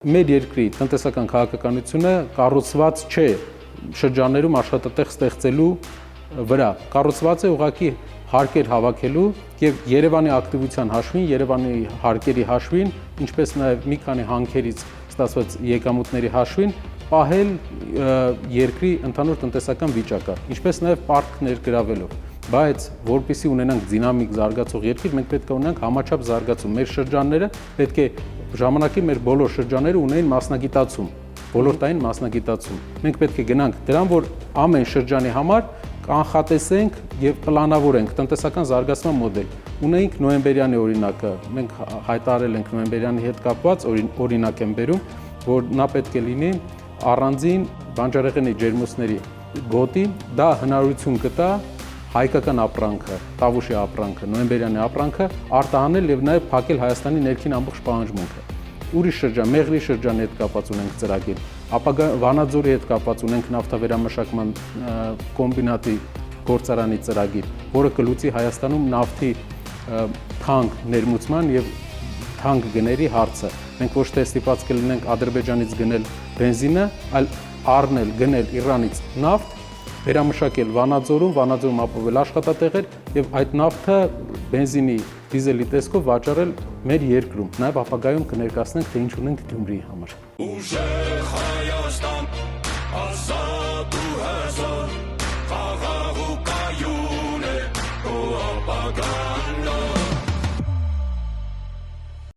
Մեր երկրի տնտեսական քաղաքականությունը կառուցված չէ շրջաններում աշխատատեղ ստեղծելու վրա, կառուցված է ուղղակի հարկեր հավաքելու եւ Երևանի ակտիվության հաշվին, Երևանի հարկերի հաշվին, ինչպես նաեւ մի քանի հանքերից ստացված եկամուտների հաշվին պահել երկրի ընդհանուր տնտեսական վիճակը, ինչպես նաեւ պարտք ներգրավելով, բայց որպեսզի ունենանք դինամիկ զարգացող երկիր, մենք պետք է ունենանք համաչափ զարգացում։ Մեր շրջանները պետք է ժամանակի մեր բոլոր շրջանները ունեին մասնագիտացում, ոլորտային մասնագիտացում։ Մենք պետք է գնանք դրան, որ ամեն շրջանի համար կանխատեսենք եւ պլանավորենք տնտեսական զարգացման մոդել։ Ունեինք նոյեմբերյանի օրինակը, մենք հայտարարել ենք նոյեմբերյանի հետ կապված օրինակ եմ բերում, որ նա պետք է լինի առանձին բանջարեղենի ջերմոցների գոտի, դա հնարավորություն կտա հայկական ապրանքը, Տավուշի ապրանքը, նոյեմբերյանի ապրանքը արտահանել եւ նաեւ փակել Հայաստանի ներքին ամբողջ պահանջմունքը։ Ուրիշ շրջան, Մեղրի շրջանի հետ կապված ունենք ծրագիր, ապա Վանաձորի հետ կապված ունենք նավթավերամշակման կոմբինատի գործարանի ծրագիր, որը կլուծի Հայաստանում նավթի թանկ ներմուծման եւ թանկ գների հարցը։ Մենք ոչ թե ստիպված կլինենք Ադրբեջանից գնել բենզինը, այլ առնել, գնել Իրանից նավթ, վերամշակել Վանաձորում ապահովել աշխատատեղեր եւ այդ նավթը բենզինի, դիզելի տեսքով վաճառել մեր երկրում։ Նաեւ ապագայում կներկայացնենք, թե ինչ ունենք Գյումրիի համար։